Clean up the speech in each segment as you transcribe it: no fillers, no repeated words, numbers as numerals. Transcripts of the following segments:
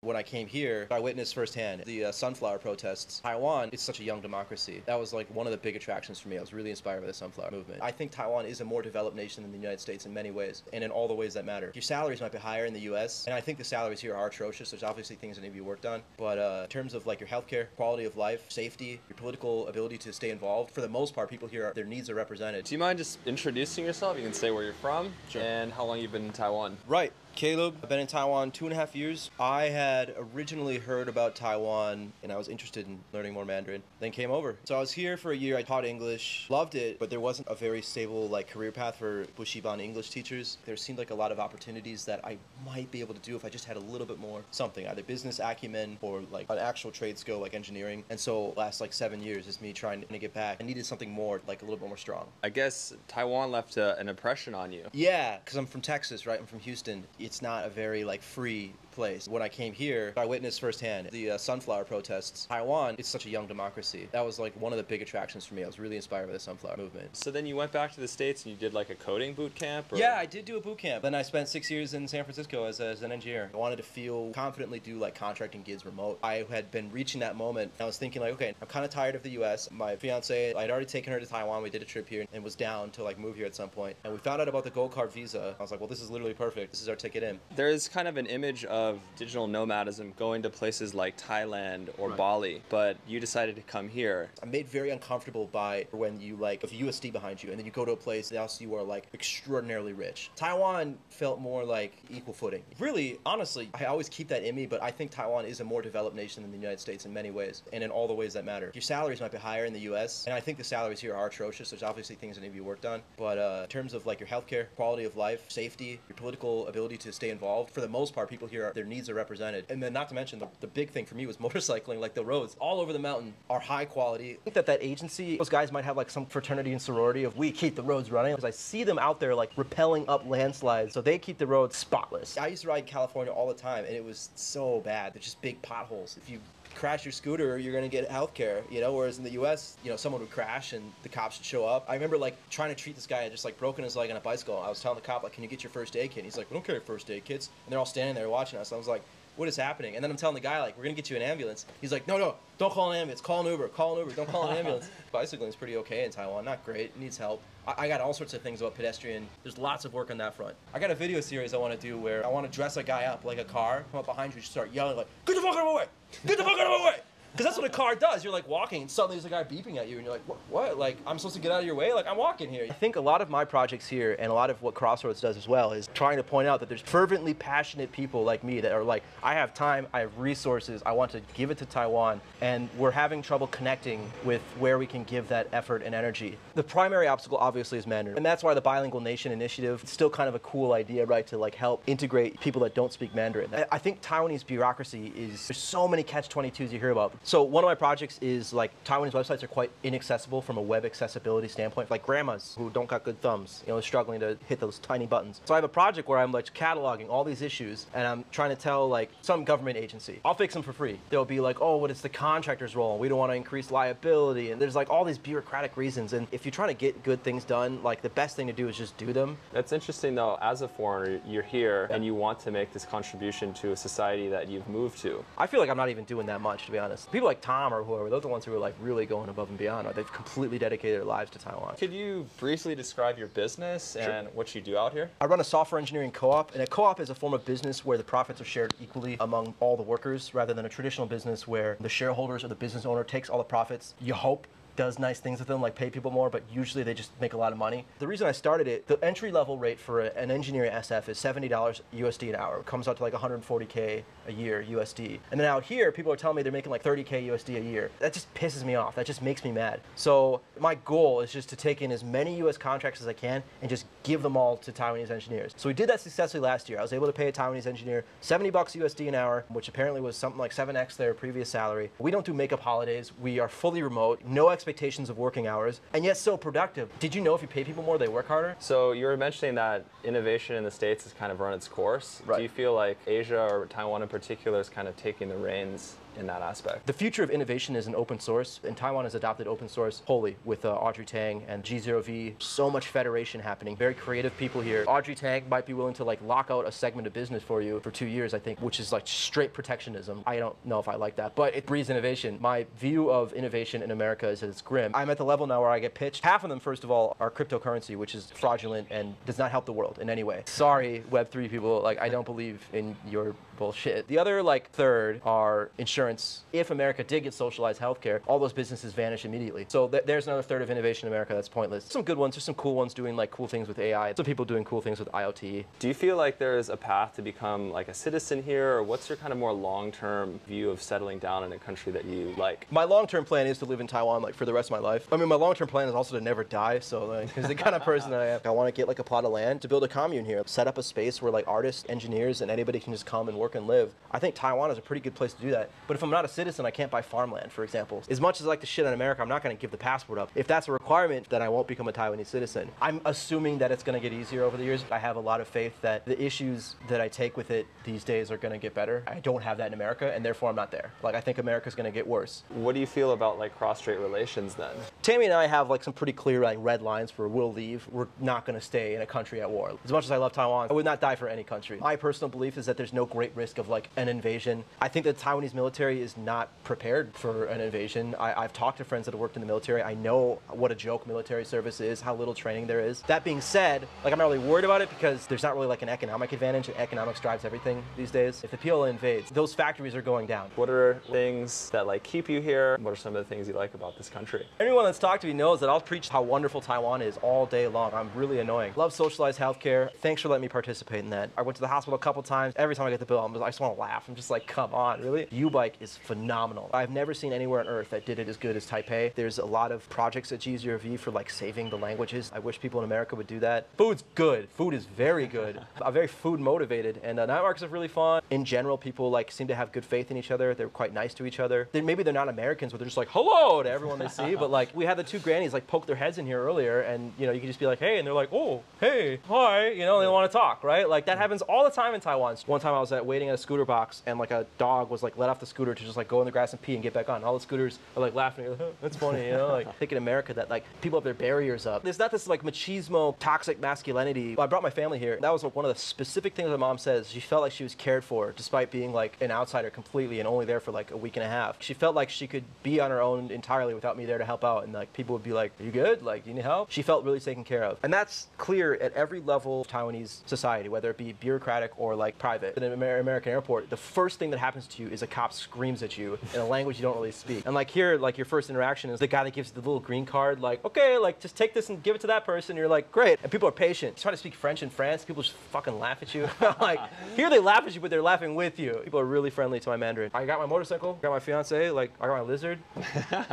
When I came here, I witnessed firsthand the sunflower protests. Taiwan is such a young democracy. That was like one of the big attractions for me. I was really inspired by the sunflower movement. I think Taiwan is a more developed nation than the United States in many ways, and in all the ways that matter. Your salaries might be higher in the US, and I think the salaries here are atrocious. There's obviously things that need to be worked on, but in terms of like your healthcare, quality of life, safety, your political ability to stay involved, for the most part, people here, their needs are represented. Do you mind just introducing yourself? You can say where you're from. Sure. And how long you've been in Taiwan. Right. Caleb. I've been in Taiwan 2.5 years. I had originally heard about Taiwan and I was interested in learning more Mandarin, then came over. So I was here for a year. I taught English, loved it, but there wasn't a very stable like career path for Bushiban English teachers. There seemed like a lot of opportunities that I might be able to do if I just had a little bit more something, either business acumen or like an actual trade skill like engineering. And so last like 7 years is me trying to get back. I needed something more, like a little bit more strong. I guess Taiwan left an impression on you. Yeah, because I'm from Texas, right? I'm from Houston. It's not a very like free place. When I came here, I witnessed firsthand the sunflower protests. Taiwan is such a young democracy. That was like one of the big attractions for me. I was really inspired by the sunflower movement. So then you went back to the States and you did like a coding boot camp? Or? Yeah, I did do a boot camp. Then I spent 6 years in San Francisco as an engineer. I wanted to feel confidently do like contracting gigs remote. I had been reaching that moment. I was thinking like, okay, I'm kind of tired of the US. My fiance, I'd already taken her to Taiwan. We did a trip here and was down to like move here at some point. And we found out about the gold card visa. I was like, well, this is literally perfect. This is our ticket in. There's kind of an image of digital nomadism going to places like Thailand or Right. Bali, but you decided to come here. I'm made very uncomfortable by when you like have USD behind you and then you go to a place else you are like extraordinarily rich. Taiwan felt more like equal footing. Really, honestly, I always keep that in me, but I think Taiwan is a more developed nation than the United States in many ways, and in all the ways that matter. Your salaries might be higher in the US, and I think the salaries here are atrocious. There's obviously things that need to be worked on, but in terms of like your healthcare, quality of life, safety, your political ability to stay involved, for the most part, people here, their needs are represented. And then not to mention the big thing for me was motorcycling. Like the roads all over the mountain are high quality. I think that agency, those guys might have like some fraternity and sorority of we keep the roads running, because I see them out there like rappelling up landslides, so they keep the roads spotless. I used to ride California all the time and it was so bad. They're just big potholes. If you crash your scooter, you're gonna get healthcare, you know, whereas in the US, you know, someone would crash and the cops would show up. I remember like trying to treat this guy had just like broken his leg on a bicycle. I was telling the cop like, can you get your first aid kit? And he's like, we don't carry first aid kits. And they're all standing there watching us. I was like, what is happening? And then I'm telling the guy like, we're gonna get you an ambulance. He's like, no, don't call an ambulance, call an Uber, don't call an ambulance. Bicycling is pretty okay in Taiwan, not great, it needs help. I got all sorts of things about pedestrian. There's lots of work on that front. I got a video series I want to do where I want to dress a guy up like a car, come up behind you, just start yelling like, get the fuck out of my way! Get the fuck out of my way! Because that's what a car does. You're like walking and suddenly there's a guy beeping at you and you're like, what? Like, I'm supposed to get out of your way? Like, I'm walking here. I think a lot of my projects here and a lot of what Crossroads does as well is trying to point out that there's fervently passionate people like me that are like, I have time, I have resources, I want to give it to Taiwan, and we're having trouble connecting with where we can give that effort and energy. The primary obstacle obviously is Mandarin, and that's why the Bilingual Nation Initiative is still kind of a cool idea, right, to like help integrate people that don't speak Mandarin. I think Taiwanese bureaucracy is, there's so many catch-22s you hear about. So one of my projects is like Taiwanese websites are quite inaccessible from a web accessibility standpoint. Like grandmas who don't got good thumbs, you know, struggling to hit those tiny buttons. So I have a project where I'm like cataloging all these issues and I'm trying to tell like some government agency, I'll fix them for free. They'll be like, oh, what is the contractor's role? We don't want to increase liability. And there's like all these bureaucratic reasons. And if you're trying to get good things done, like the best thing to do is just do them. That's interesting though, as a foreigner, you're here and you want to make this contribution to a society that you've moved to. I feel like I'm not even doing that much, to be honest. People like Tom or whoever, those are the ones who are like really going above and beyond. They've completely dedicated their lives to Taiwan. Could you briefly describe your business and what you do out here? I run a software engineering co-op, and a co-op is a form of business where the profits are shared equally among all the workers, rather than a traditional business where the shareholders or the business owner takes all the profits. You hope does nice things with them, like pay people more, but usually they just make a lot of money. The reason I started it, the entry level rate for an engineer at SF is $70 USD an hour. It comes out to like 140K a year USD. And then out here, people are telling me they're making like 30K USD a year. That just pisses me off. That just makes me mad. So my goal is just to take in as many US contracts as I can and just give them all to Taiwanese engineers. So we did that successfully last year. I was able to pay a Taiwanese engineer $70 USD an hour, which apparently was something like 7x their previous salary. We don't do makeup holidays. We are fully remote, no expectations expectations of working hours, and yet so productive. Did you know if you pay people more, they work harder? So you were mentioning that innovation in the States has kind of run its course. Right. Do you feel like Asia or Taiwan in particular is kind of taking the reins in that aspect? The future of innovation is in open source, and Taiwan has adopted open source wholly with Audrey Tang and G0V. So much federation happening. Very creative people here. Audrey Tang might be willing to like lock out a segment of business for you for 2 years, I think, which is like straight protectionism. I don't know if I like that, but it breeds innovation. My view of innovation in America is that it's grim. I'm at the level now where I get pitched. Half of them, first of all, are cryptocurrency, which is fraudulent and does not help the world in any way. Sorry, Web3 people, like I don't believe in your bullshit. The other like third are insurance. If America did get socialized healthcare, all those businesses vanish immediately. So there's another third of innovation in America that's pointless. Some good ones, there's some cool ones doing like cool things with AI. Some people doing cool things with IoT. Do you feel like there's a path to become like a citizen here, or what's your kind of more long-term view of settling down in a country that you like? My long-term plan is to live in Taiwan like for the rest of my life. I mean, my long-term plan is also to never die. So like, it's the kind of person that I am. I want to get like a plot of land to build a commune here, set up a space where like artists, engineers, and anybody can just come and work and live. I think Taiwan is a pretty good place to do that. But if I'm not a citizen, I can't buy farmland, for example. As much as I like to shit on America, I'm not going to give the passport up. If that's a requirement, then I won't become a Taiwanese citizen. I'm assuming that it's going to get easier over the years. I have a lot of faith that the issues that I take with it these days are going to get better. I don't have that in America, and therefore I'm not there. Like, I think America's going to get worse. What do you feel about like cross-strait relations then? Tammy and I have like some pretty clear like red lines for we'll leave. We're not going to stay in a country at war. As much as I love Taiwan, I would not die for any country. My personal belief is that there's no great risk of like an invasion. I think that the Taiwanese military is not prepared for an invasion. I've talked to friends that have worked in the military. I know what a joke military service is, how little training there is. That being said, like I'm not really worried about it because there's not really like an economic advantage, and economics drives everything these days. If the PLA invades, those factories are going down. What are things that like keep you here? What are some of the things you like about this country? Anyone that's talked to me knows that I'll preach how wonderful Taiwan is all day long. I'm really annoying. Love socialized healthcare. Thanks for letting me participate in that. I went to the hospital a couple times. Every time I get the bill, I just want to laugh. I'm just like, come on, really? U-Bike is phenomenal. I've never seen anywhere on earth that did it as good as Taipei. There's a lot of projects at G0V for like saving the languages. I wish people in America would do that. Food's good. Food is very good. I'm very food motivated, and night markets are really fun. In general, people like seem to have good faith in each other. They're quite nice to each other. Maybe they're not Americans, but they're just like hello to everyone they see. But like we had the two grannies like poke their heads in here earlier, and you know you can just be like hey, and they're like oh hey hi, you know they want to talk, right? Like that happens all the time in Taiwan. One time I was waiting at a scooter box, and like a dog was like let off the scooter to just like go in the grass and pee and get back on. All the scooters are like laughing. Like, oh, that's funny, you know. Like I think in America that like people have their barriers up. There's not this like machismo, toxic masculinity. I brought my family here. That was like, one of the specific things my mom says. She felt like she was cared for, despite being like an outsider completely and only there for like a week and a half. She felt like she could be on her own entirely without me there to help out, and like people would be like, "Are you good? Like, do you need help?" She felt really taken care of, and that's clear at every level of Taiwanese society, whether it be bureaucratic or like private. In an American airport, the first thing that happens to you is a cop screams at you in a language you don't really speak. And like here, like your first interaction is the guy that gives you the little green card, like, okay, like just take this and give it to that person. You're like, great. And people are patient. You try to speak French in France, people just fucking laugh at you. Like here they laugh at you, but they're laughing with you. People are really friendly to my Mandarin. I got my motorcycle, got my fiance, like I got my lizard.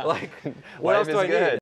Like what else do I need?